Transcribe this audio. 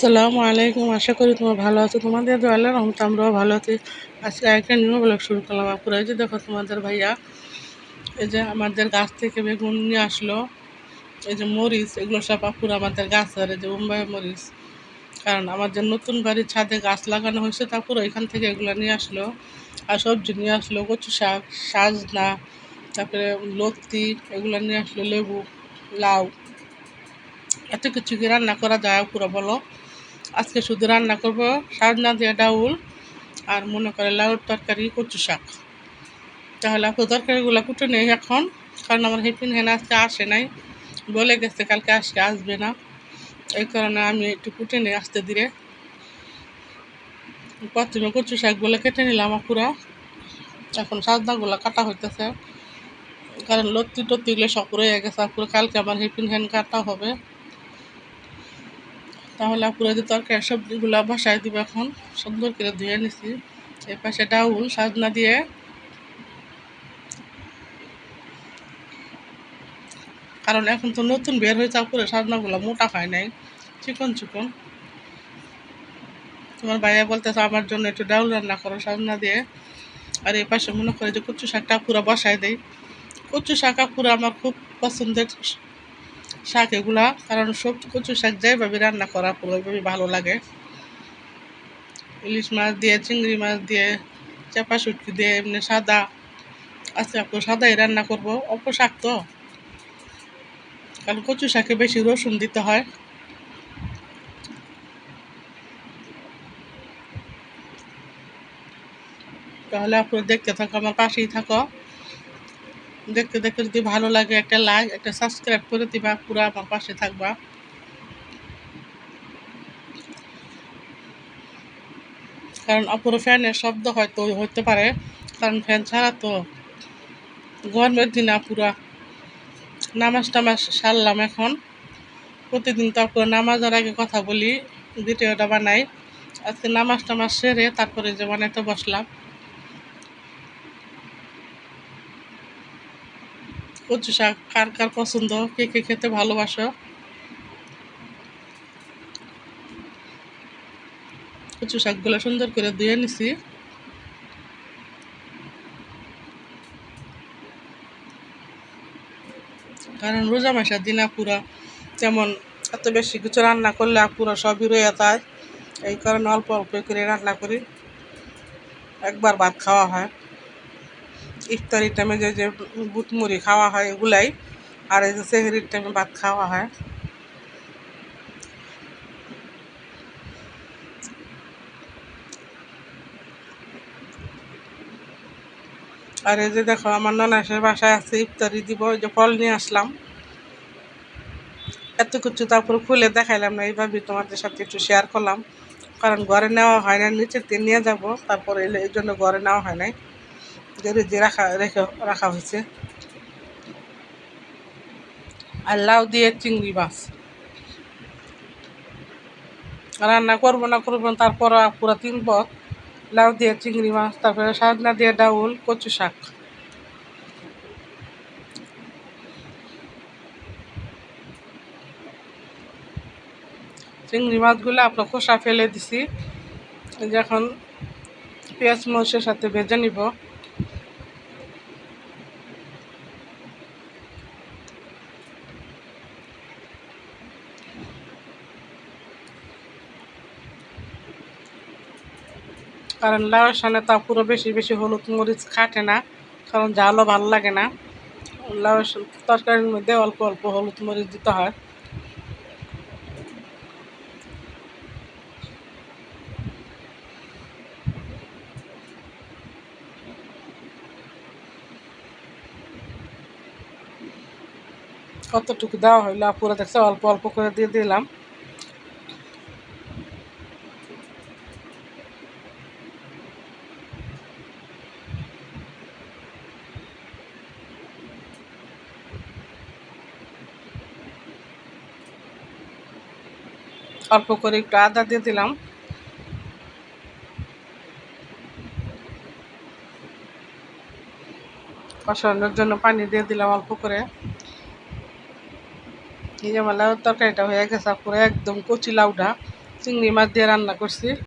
আসসালামু আলাইকুম। আশা করি তোমরা ভালো আছো। তোমাদের দোয়া আল্লাহর রহমতে আমরাও ভালো আছি। আজকে একটা নিউ ব্লগ শুরু করলাম। আপুরা এই যে দেখো তোমাদের ভাইয়া এই যে আমাদের গাছ থেকে বেগুন নিয়ে আসলো। এই যে মরিচ এগুলো সব আপুরা আমাদের গাছের এই যে মুম্বাই মরিচ, কারণ আমাদের নতুন বাড়ির ছাদে গাছ লাগানো হয়েছে, তারপরে এখান থেকে এগুলো নিয়ে আসলো। আর সবজি নিয়ে আসলো কচু শাক, সাজনা, তারপরে লতি এগুলো নিয়ে আসলো, লেবু, লাউ। এত কিছু কি রান্না করা যায় পুরো বলো? আজকে শুধু রান্না করবো সাজনা দিয়ে ডাউল আর মনে করে লাউর তরকারি, কচু শাক। তাহলে আপু তরকারিগুলো কুটে নেই এখন, কারণ আমার হেপিন হেন আজকে আসে নাই, বলে গেছে কালকে আসবে না। এই কারণে আমি একটু কুটে নিই আস্তে ধীরে। প্রথমে কচু শাকগুলো কেটে নিলাম আপুরা, এখন সাজনাগুলো কাটা হইতেছে, কারণ লত্তি টত্তিগুলো সব রয়ে গেছে আপুরা, কালকে আমার হেপিন হ্যান কাটা হবে। তাহলে আপুরা যে তরকারি সবজিগুলো বসাই দিব এখন, সুন্দর করে ধুয়ে নিছি। এর পাশে ডাউল সাজনা দিয়ে, কারণ এখন তো নতুন বের হয়েছে আপুরে, সাজনাগুলো মোটা হয় নাই, চিকন চিকন। তোমার ভাইয়া বলতেছে আমার জন্য একটু ডাউল রান্না করো সাজনা দিয়ে। আর এই পাশে মনে করে যে কচু শাকটা পুরো বসাই দেয়। কচু শাক পুরো আমার খুব পছন্দের শাক এগুলা, কারণ সব কচু শাক যেভাবে রান্না করা পুরো ওইভাবে ভালো লাগে। ইলিশ মাছ দিয়ে, চিংড়ি মাছ দিয়ে, চাপা শুটকি দিয়ে, এমনি সাদা। আজকে আপু সাদাই রান্না করবো, অল্প শাক তো, কারণ কচু শাকে বেশি রসুন দিতে হয়। তাহলে আপু দেখতে থাকো, আমার পাশেই থাকো। দেখতে দেখতে যদি ভালো লাগে একটা লাইক, একটা সাবস্ক্রাইব করে দিবা, পুরো আমার পাশে থাকবা। কারণ অপর ফ্যানের শব্দ হয়তো হতে পারে, কারণ ফ্যান ছাড়া তো গরমের দিনে পুরা নামাজ টামাজ সারলাম এখন। প্রতিদিন তো আপুরা নামাজের আগে কথা বলি, ভিডিওটা বানাই। আজকে নামাজ টামাজ সেরে তারপরে যে বানাইতে বসলাম। কচু শাক কার কার পছন্দ, কে কে খেতে ভালোবাসো? কচু শাকগুলো সুন্দর করে ধুয়ে নিছি। কারণ রোজা মাসের দিন আপুরা তেমন এত বেশি কিছু রান্না করলে আপুরা সবই রয়ে যায়, এই কারণে অল্প অল্প করে রান্না করি। একবার ভাত খাওয়া হয় ইফতারির টাইমে, যে যে বুট মুড়ি খাওয়া হয় এগুলাই, আর এই যে সেহরির টাইমে ভাত খাওয়া হয়। আর এই যে দেখো আমার ননাসের বাসায় আছে, ইফতারি দিব, ওই যে ফল নিয়ে আসলাম। এত কিছু তারপরে খুলে দেখাইলাম না, এইভাবে তোমাদের সাথে একটু শেয়ার করলাম, কারণ ঘরে নেওয়া হয় না, নিচের দিয়ে নিয়ে যাবো, তারপরে এই জন্য ঘরে নেওয়া হয় নাই, যে রাখা হয়েছে। আর লাউ দিয়ে চিংড়ি মাছ রান্না করবো না করবো না, তারপর পুরো 3 পদ, লাউ দিয়ে চিংড়ি মাছ, তারপরে সাজনা দিয়ে ডাউল, কচু শাক। চিংড়ি মাছগুলো আপনার খোসা ফেলে দিছি, যখন পেঁয়াজ মরিচের সাথে ভেজে নিব। কারণ লাউয়ের সামনে তা পুরো বেশি বেশি হলুদ মরিচ খাটে না, কারণ ঝালও ভালো লাগে না। লাউয়ের তরকারির মধ্যে অল্প অল্প হলুদ মরিচ দিতে হয়। কতটুকু দেওয়া হইলো পুরো দেখছে, অল্প অল্প করে দিয়ে দিলাম। অল্প করে একটু আদা দিয়ে দিলাম। কষানোর জন্য পানি দিয়ে দিলাম অল্প করে। এই যে আমার লাউর তরকারিটা হয়ে গেছে পুরো একদম কচি লাউটা, চিংড়ি মাছ দিয়ে রান্না করছি।